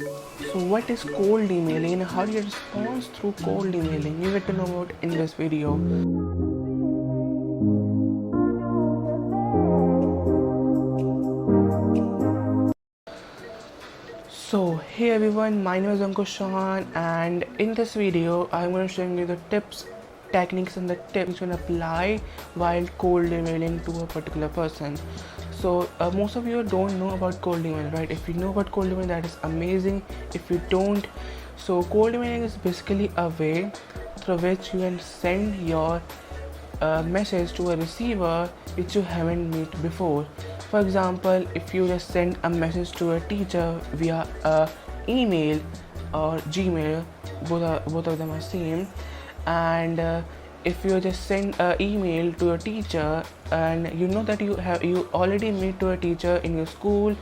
So what is cold emailing and how do you respond through cold emailing? You get to know about in this video. So hey everyone, my name is Ankush Chauhan, and in this video I'm going to show you the tips, techniques and the tips you can apply while cold emailing to a particular person. So most of you don't know about cold email, right? If you know about cold email, that is amazing. If you don't, so cold emailing is basically a way through which you can send your message to a receiver which you haven't met before. For example, if you just send a message to a teacher via email or Gmail, both of them are same, and if you just send an email to a teacher and you know that you already met to a teacher in your school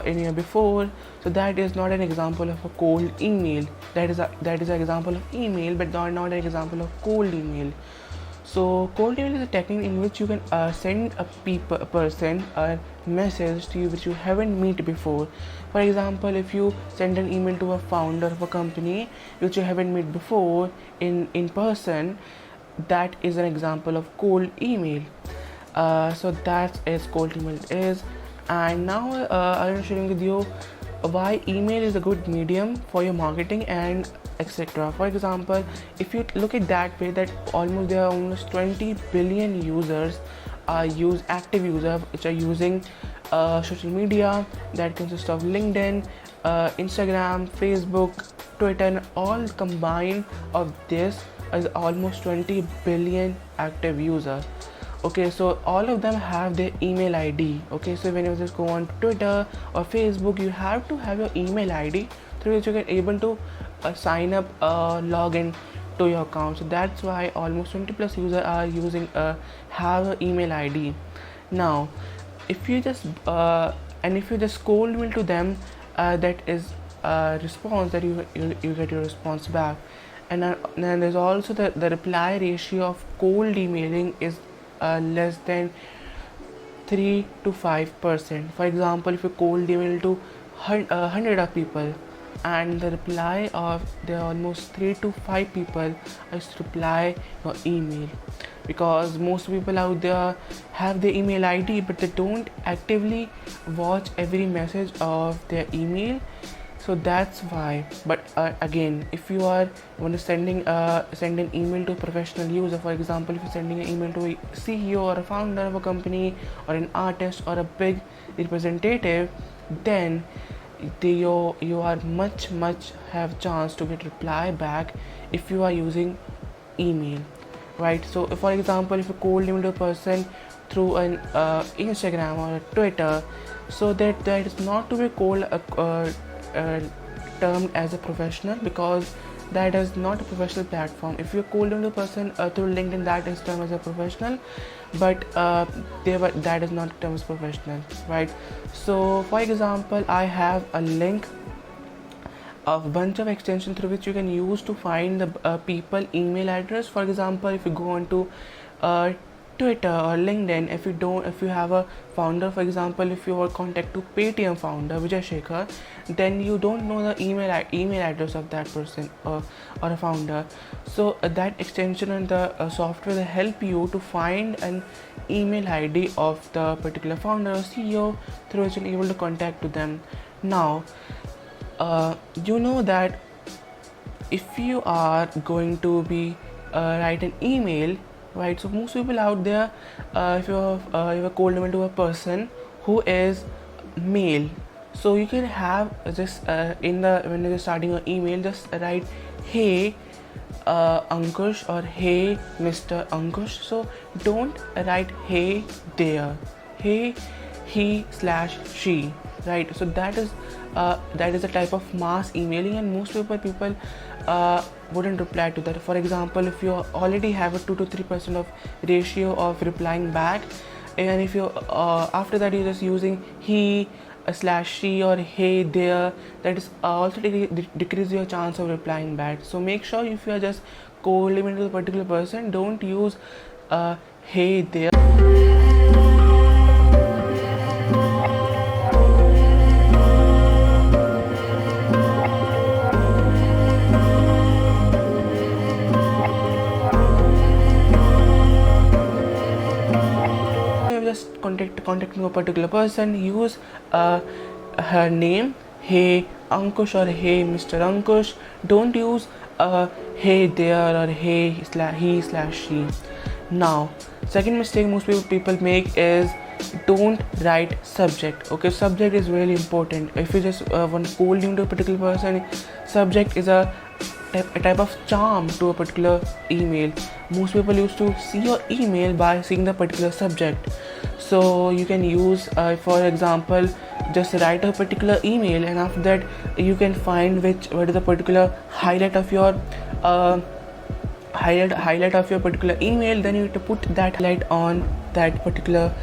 in your before, so that is not an example of a cold email. That is an example of email, but not an example of cold email. So cold email is a technique in which you can send a person a message to you which you haven't met before. For example, if you send an email to a founder of a company which you haven't met before in person, that is an example of cold email. So that is cold email is. And now I'm sharing with you why email is a good medium for your marketing and etc. For example, if you look at that way, that there are almost 20 billion users active users which are using social media that consists of LinkedIn, Instagram, Facebook, Twitter, and all combined of this is almost 20 billion active users. Okay, so all of them have their email ID. Okay, so when you just go on Twitter or Facebook, you have to have your email ID through which you can able to sign up, login to your account. So that's why almost 20 plus users are using have an email ID. Now, if you just cold mail to them, that is a response that you get your response back. And then there's also the reply ratio of cold emailing is less than 3 to 5%. For example, if you cold email to 100 of people and the reply of there are almost 3 to 5 people is to reply your email, because most people out there have their email ID but they don't actively watch every message of their email. So that's why. But again, if you are want to send an email to a professional user, for example, if you're sending an email to a CEO or a founder of a company or an artist or a big representative, then you are much have chance to get reply back if you are using email, right? So for example, if you cold email to a person through an Instagram or a Twitter, so that is not to be cold termed as a professional, because that is not a professional platform. If you cold email a person through LinkedIn, that is termed as a professional, but that is not termed as professional, right? So for example, I have a link of a bunch of extensions through which you can use to find the people email address. For example, if you go on to Twitter or LinkedIn, if you have a founder, for example, if you are contact to Paytm founder Vijay Shekhar, then you don't know the email address of that person or a founder. So that extension and the software will help you to find an email ID of the particular founder or CEO through which you're able to contact to them. Now, you know that if you are going to be write an email, right? So most people out there, if you're cold email to a person who is male, so you can have just when you're starting your email, just write hey Ankush or hey Mr. Ankush. So don't write hey there, hey he/she, right? So that is a type of mass emailing, and most people wouldn't reply to that. For example, if you already have a 2 to 3% of ratio of replying back, and if you after that you're just using he slash she or hey there, that is also decrease your chance of replying back. So make sure if you are just cold emailing to a particular person, don't use hey there. contacting a particular person, use her name, hey Ankush or hey Mr. Ankush. Don't use hey there or hey he slash she. Now, second mistake most people make is don't write subject. Okay, subject is really important. If you just want to cold name to a particular person, subject is a type of charm to a particular email. Most people used to see your email by seeing the particular subject. So you can use, for example, just write a particular email, and after that you can find what is the particular highlight of your highlight of your particular email. Then you have to put that highlight on that particular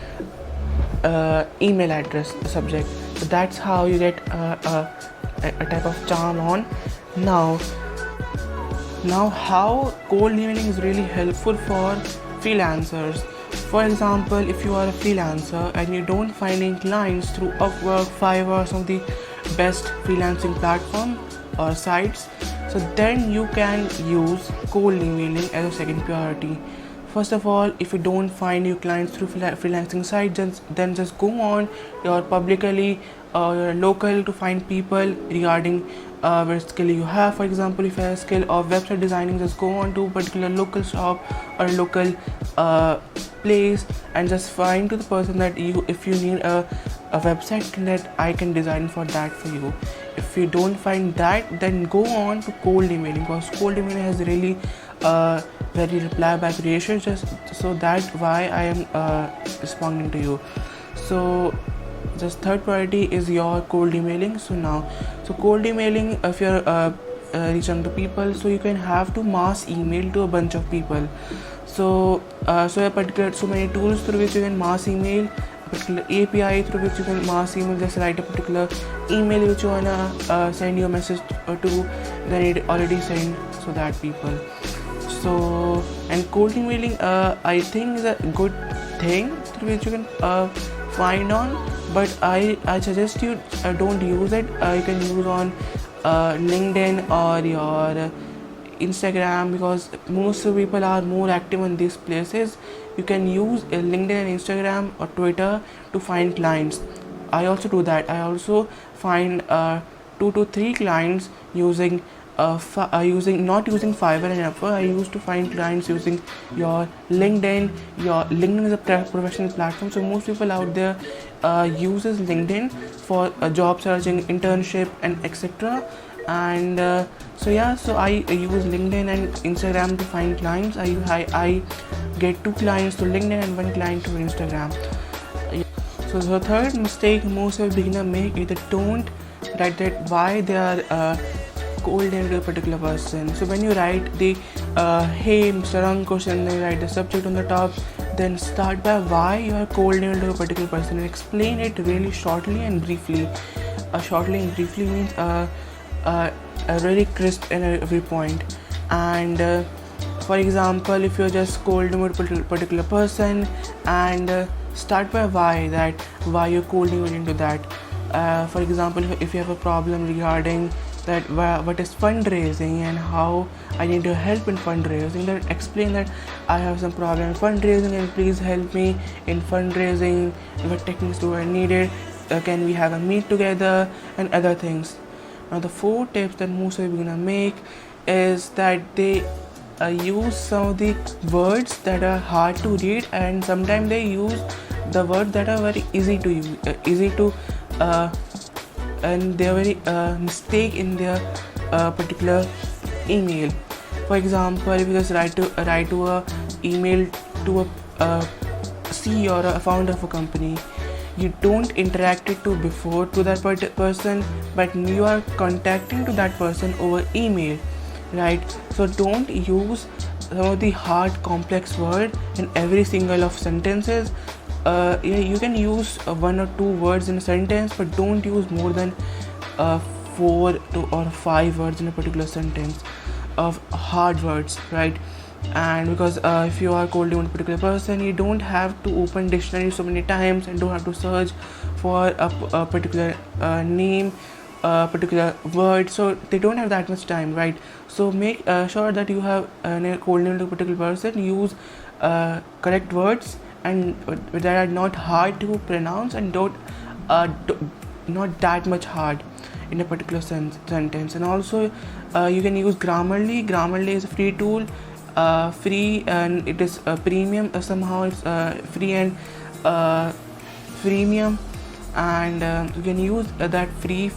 email address subject. So that's how you get a type of charm on. Now how cold emailing is really helpful for freelancers. For example, if you are a freelancer and you don't find any clients through Upwork, Fiverr, some of the best freelancing platform or sites, so then you can use cold emailing as a second priority. First of all, if you don't find your clients through freelancing sites, then just go on your publicly your local to find people regarding what skill you have. For example, if you have a skill of website designing, just go on to a particular local shop or local place and just find to the person that if you need a website, that I can design for that for you. If you don't find that, then go on to cold emailing, because cold emailing has really very reply back ratio, just so that's why I am responding to you. So just third priority is your cold emailing. So cold emailing, if you're reaching to people, so you can have to mass email to a bunch of people. So many tools through which you can mass email, a particular API through which you can mass email. Just write a particular email which you wanna send your message to, then it already sent so that people. So, and cold emailing I think is a good thing through which you can find on, but I suggest you don't use it. You can use on LinkedIn or your Instagram, because most people are more active on these places. You can use LinkedIn and Instagram or Twitter to find clients. I also do that. I also find 2 to 3 clients using not using Fiverr and Upwork. I used to find clients using your LinkedIn. Your LinkedIn is a professional platform, so most people out there uses LinkedIn for job searching, internship, and etc. And so I use LinkedIn and Instagram to find clients. I get 2 clients to LinkedIn and 1 client to Instagram. So the third mistake most of beginners make is they don't write that why they are cold name to a particular person. So when you write the hey Mr. Ankush and then write the subject on the top, then start by why you are cold name to a particular person and explain it really shortly and briefly. Shortly and briefly means really crisp in every point. And for example, if you're just cold name to a particular person, and start by why you're cold name into that. For example, if you have a problem regarding that what is fundraising and how I need your help in fundraising, then explain that I have some problem in fundraising and please help me in fundraising. What techniques do I need it? Can we have a meet together and other things. Now the 4 tips that most of you beginners make is that they use some of the words that are hard to read, and sometimes they use the words that are very easy to use, and they are very mistake in their particular email. For example, if you just write to a email to a CEO or a founder of a company, you don't interact it to before to that person, but you are contacting to that person over email, right? So don't use some of the hard complex word in every single of sentences. You can use 1 or 2 words in a sentence, but don't use more than 4 or 5 words in a particular sentence of hard words, right? And because if you are cold to a particular person, you don't have to open dictionary so many times and don't have to search for a particular name, particular word, so they don't have that much time, right? So make sure that you have a cold name to a particular person, use correct words and that are not hard to pronounce and not that much hard in a particular sentence. And also you can use Grammarly. Grammarly is a free tool, free, and it is premium. Somehow it's free and freemium, and you can use that free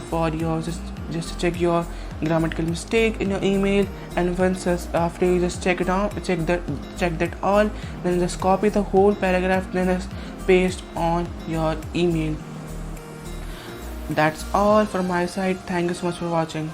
for your just to check your grammatical mistake in your email. And once after you just check that all, then just copy the whole paragraph, then just paste on your email. That's all from my side. Thank you so much for watching.